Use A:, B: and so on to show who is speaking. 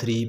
A: 3،